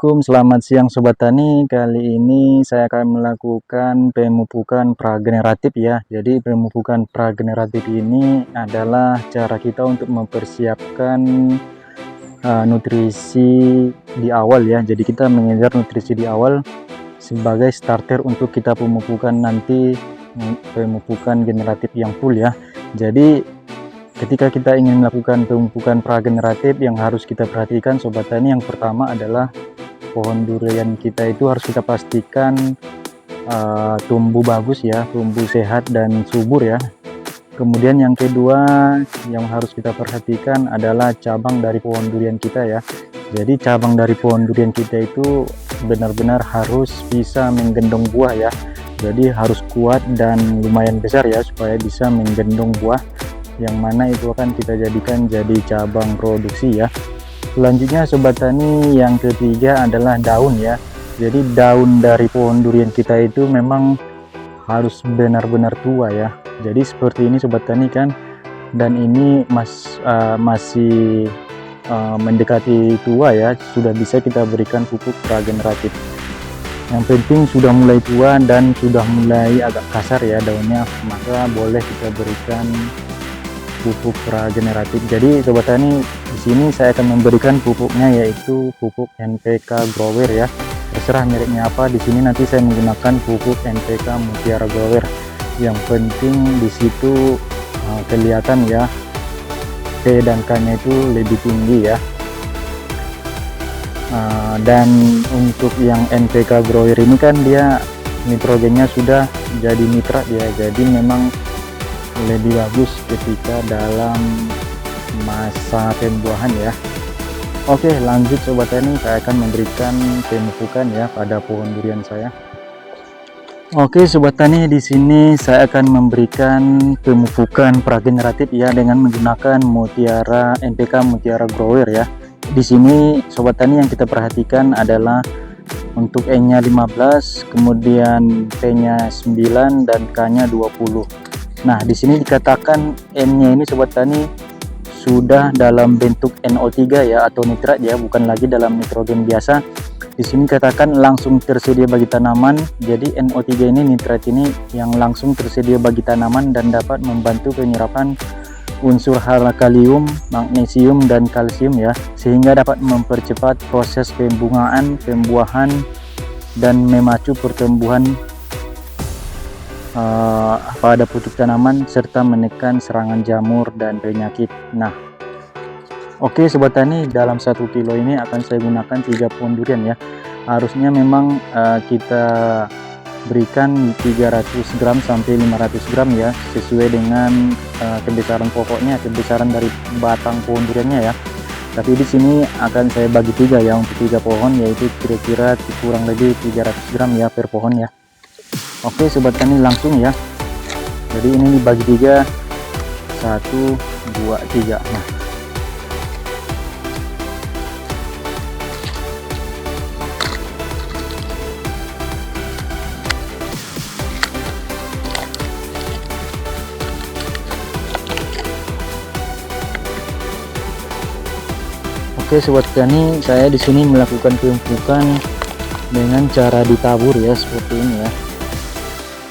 Assalamualaikum, selamat siang Sobat Tani. Kali ini saya akan melakukan pemupukan prageneratif ya. Jadi pemupukan prageneratif ini adalah cara kita untuk mempersiapkan nutrisi di awal ya. Jadi kita mengejar nutrisi di awal sebagai starter untuk kita pemupukan nanti, pemupukan generatif yang full ya. Jadi ketika kita ingin melakukan pemupukan prageneratif, yang harus kita perhatikan Sobat Tani, yang pertama adalah pohon durian kita itu harus kita pastikan tumbuh bagus ya, tumbuh sehat dan subur ya. Kemudian yang kedua yang harus kita perhatikan adalah cabang dari pohon durian kita ya. Jadi cabang dari pohon durian kita itu benar-benar harus bisa menggendong buah ya. Jadi harus kuat dan lumayan besar ya, supaya bisa menggendong buah, yang mana itu akan kita jadikan jadi cabang produksi ya. Selanjutnya Sobat Tani, yang ketiga adalah daun ya. Jadi daun dari pohon durian kita itu memang harus benar-benar tua ya. Jadi seperti ini Sobat Tani kan, dan ini masih mendekati tua ya, sudah bisa kita berikan pupuk prageneratif. Yang penting sudah mulai tua dan sudah mulai agak kasar ya daunnya, maka boleh kita berikan pupuk prageneratif. Jadi Sobat Tani, di sini saya akan memberikan pupuknya yaitu pupuk NPK Grower ya. Terserah mereknya apa. Di sini nanti saya menggunakan pupuk NPK Mutiara Grower. Yang penting di situ kelihatan ya, P dan K-nya itu lebih tinggi ya. Dan untuk yang NPK Grower ini kan dia nitrogennya sudah jadi nitrat ya. Jadi memang lebih bagus ketika dalam masa pembuahan ya. Oke, lanjut Sobat Tani, saya akan memberikan pemupukan ya pada pohon durian saya. Oke Sobat Tani, di sini saya akan memberikan pemupukan prageneratif ya dengan menggunakan Mutiara NPK Mutiara Grower ya. Di sini Sobat Tani yang kita perhatikan adalah untuk N-nya 15, kemudian P-nya 9 dan K-nya 20. Nah, di sini dikatakan N-nya ini Sobat Tani sudah dalam bentuk NO3 ya, atau nitrat ya, bukan lagi dalam nitrogen biasa. Di sini katakan langsung tersedia bagi tanaman. Jadi NO3 ini, nitrat ini yang langsung tersedia bagi tanaman dan dapat membantu penyerapan unsur hara kalium, magnesium dan kalsium ya, sehingga dapat mempercepat proses pembungaan, pembuahan dan memacu pertumbuhan pada pucuk tanaman, serta menekan serangan jamur dan penyakit. Nah, oke Sobat Tani, dalam 1 kilo ini akan saya gunakan 3 pohon durian ya. Harusnya memang kita berikan 300 gram sampai 500 gram ya, sesuai dengan kebesaran pokoknya, kebesaran dari batang pohon duriannya ya. Tapi di sini akan saya bagi 3 ya, untuk 3 pohon, yaitu kira-kira kurang lebih 300 gram ya per pohon ya. Oke Sobat Tani, langsung ya. Jadi ini dibagi 3, 1, 2, 3. Nah, oke Sobat Tani, saya di sini melakukan pemupukan dengan cara ditabur ya, seperti ini ya.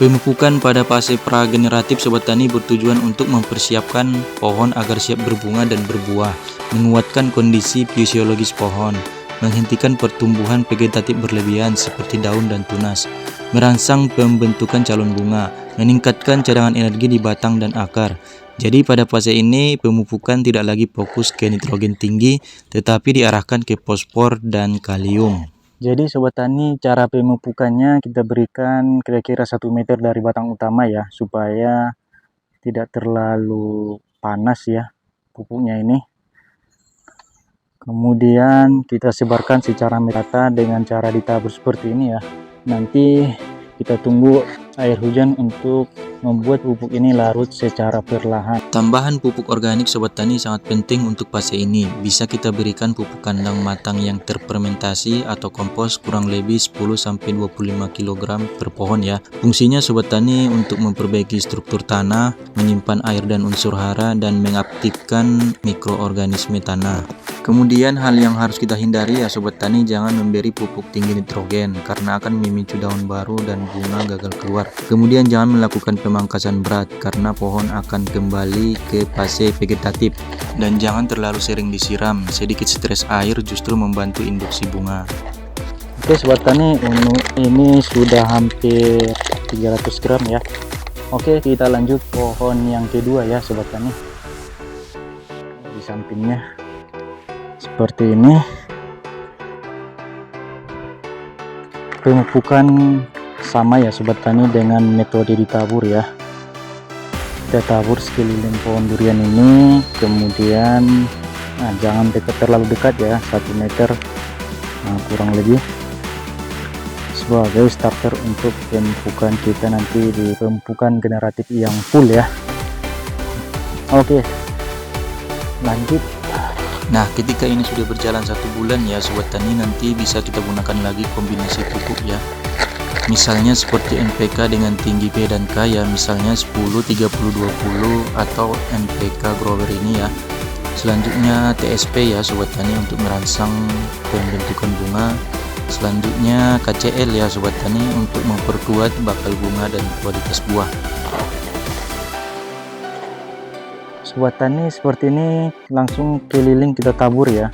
Pemupukan pada fase prageneratif Sobat Tani bertujuan untuk mempersiapkan pohon agar siap berbunga dan berbuah, menguatkan kondisi fisiologis pohon, menghentikan pertumbuhan vegetatif berlebihan seperti daun dan tunas, merangsang pembentukan calon bunga, meningkatkan cadangan energi di batang dan akar. Jadi pada fase ini pemupukan tidak lagi fokus ke nitrogen tinggi, tetapi diarahkan ke fosfor dan kalium. Jadi Sobat Tani, cara pemupukannya kita berikan kira-kira 1 meter dari batang utama ya, supaya tidak terlalu panas ya pupuknya ini. Kemudian kita sebarkan secara merata dengan cara ditabur seperti ini ya. Nanti kita tunggu air hujan untuk membuat pupuk ini larut secara perlahan. Tambahan pupuk organik sobat tani sangat penting untuk fase ini. Bisa kita berikan pupuk kandang matang yang terfermentasi atau kompos kurang lebih 10-25 kg per pohon ya. Fungsinya sobat tani untuk memperbaiki struktur tanah, menyimpan air dan unsur hara, dan mengaktifkan mikroorganisme tanah. Kemudian hal yang harus kita hindari ya sobat tani, jangan memberi pupuk tinggi nitrogen karena akan memicu daun baru dan bunga gagal keluar. Kemudian jangan melakukan pemangkasan berat karena pohon akan kembali ke fase vegetatif. Dan jangan terlalu sering disiram, sedikit stres air justru membantu induksi bunga. Oke sobat tani, ini sudah hampir 300 gram ya. Oke, kita lanjut pohon yang kedua ya sobat tani. Di sampingnya seperti ini. Pemupukan sama ya sobat tani dengan metode ditabur ya. Kita tabur sekeliling pohon durian ini, kemudian jangan terlalu dekat ya, 1 meter kurang lebih, sebagai starter untuk pemupukan kita nanti di pemupukan generatif yang full ya. Oke, lanjut. Nah, ketika ini sudah berjalan 1 bulan ya sobat tani, nanti bisa kita gunakan lagi kombinasi pupuk ya. Misalnya seperti NPK dengan tinggi P dan K ya, misalnya 10-30-20 atau NPK grower ini ya. Selanjutnya TSP ya sobat tani untuk merangsang pembentukan bunga. Selanjutnya KCL ya sobat tani untuk memperkuat bakal bunga dan kualitas buah. Sobat tani, seperti ini langsung keliling kita tabur ya.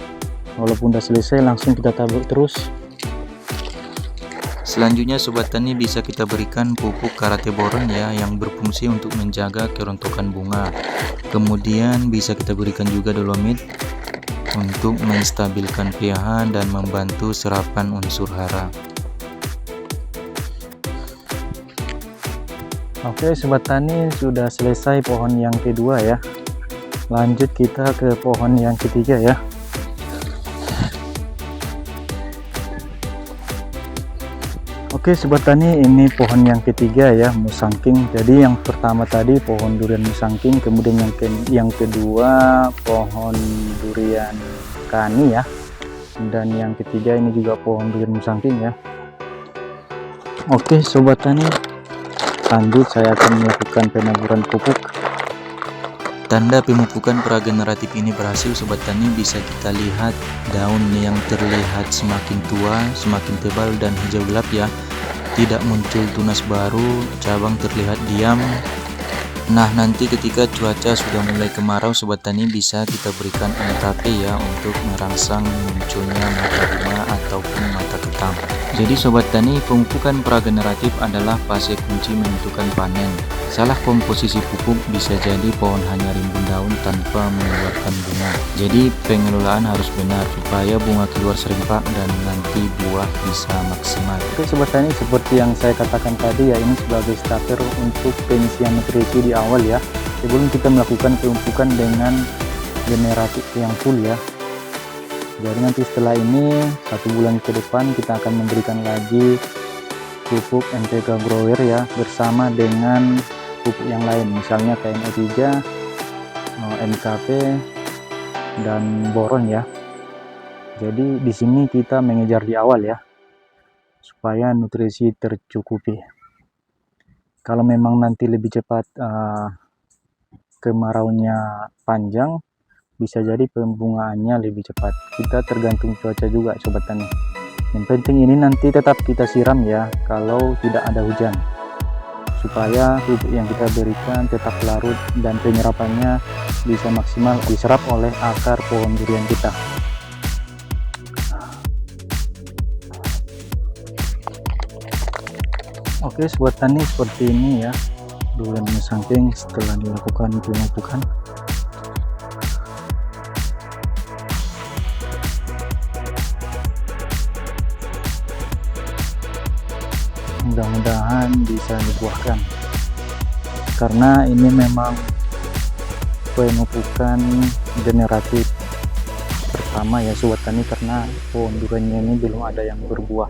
Walaupun udah selesai langsung kita tabur terus. Selanjutnya sobat tani bisa kita berikan pupuk karate boron ya, yang berfungsi untuk menjaga kerontokan bunga. Kemudian bisa kita berikan juga dolomit untuk menstabilkan pH dan membantu serapan unsur hara. Oke sobat tani, sudah selesai pohon yang kedua ya. Lanjut kita ke pohon yang ketiga ya. Oke sobat tani, ini pohon yang ketiga ya, musangking. Jadi yang pertama tadi pohon durian musangking, kemudian yang kedua pohon durian kani ya, dan yang ketiga ini juga pohon durian musangking ya. Oke sobat tani, lanjut saya akan melakukan penaburan pupuk. Tanda pemupukan prageneratif ini berhasil sobat tani, bisa kita lihat daun yang terlihat semakin tua, semakin tebal dan hijau gelap ya. Tidak muncul tunas baru, cabang terlihat diam. Nah, nanti ketika cuaca sudah mulai kemarau sobat tani, bisa kita berikan NKP ya untuk merangsang munculnya mata bunga ataupun mata ketam. Jadi sobat tani, pemupukan prageneratif adalah fase kunci menentukan panen. Salah komposisi pupuk bisa jadi pohon hanya rimbun daun tanpa mengeluarkan bunga. Jadi pengelolaan harus benar supaya bunga keluar serempak dan nanti buah bisa maksimal. Oke sobat tani, seperti yang saya katakan tadi ya, ini sebagai starter untuk pengisian nutrisi di awal ya, sebelum kita melakukan pemupukan dengan generatif yang full ya. Jadi nanti setelah ini 1 bulan ke depan kita akan memberikan lagi pupuk NPK grower ya, bersama dengan pupuk yang lain, misalnya KME3, NKP dan boron ya. Jadi di sini kita mengejar di awal ya, supaya nutrisi tercukupi. Kalau memang nanti lebih cepat kemaraunya panjang, bisa jadi pembungaannya lebih cepat. Kita tergantung cuaca juga sobat tani. Yang penting ini nanti tetap kita siram ya kalau tidak ada hujan, supaya pupuk yang kita berikan tetap larut dan penyerapannya bisa maksimal diserap oleh akar pohon durian kita. Oke sobat tani, seperti ini ya durian musangking setelah dilakukan pemupukan. Mudah-mudahan bisa dibuahkan, karena ini memang pemupukan generatif pertama ya sobat tani, karena pohon duriannya ini belum ada yang berbuah.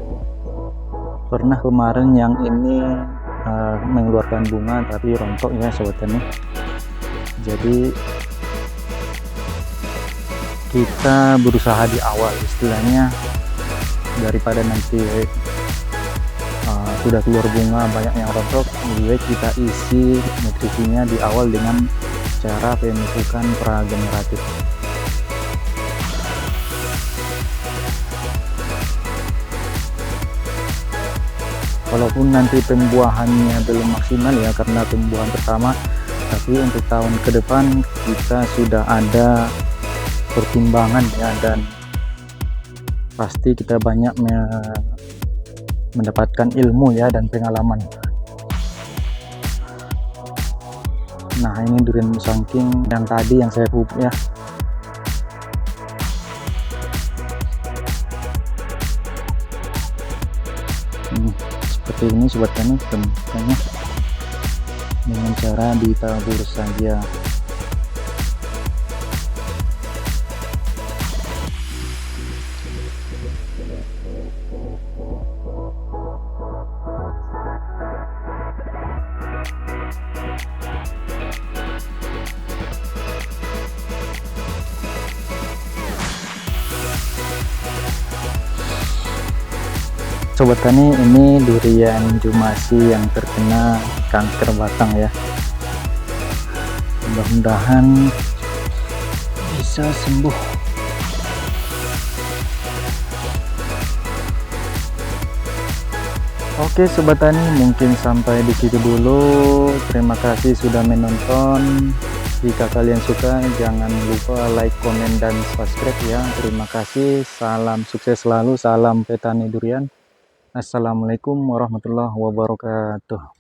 Pernah kemarin yang ini mengeluarkan bunga tapi rontok ya sobat tani. Jadi kita berusaha di awal istilahnya, daripada nanti sudah keluar bunga banyak yang rontok, lebih baik kita isi nutrisinya di awal dengan cara pemupukan prageneratif. Walaupun nanti pembuahannya belum maksimal ya karena pembuahan pertama, tapi untuk tahun ke depan kita sudah ada pertimbangan ya, dan pasti kita banyak mendapatkan ilmu ya dan pengalaman. Nah, ini durian musangking yang tadi yang saya pupuk ya. Seperti ini sobat tani, pemupukannya dengan cara ditabur saja. Sobat tani, ini durian Jumasi yang terkena kanker batang ya. Mudah-mudahan bisa sembuh. Oke sobat tani, mungkin sampai di situ dulu. Terima kasih sudah menonton. Jika kalian suka, jangan lupa like, komen, dan subscribe ya. Terima kasih. Salam sukses selalu. Salam petani durian. Assalamualaikum warahmatullahi wabarakatuh.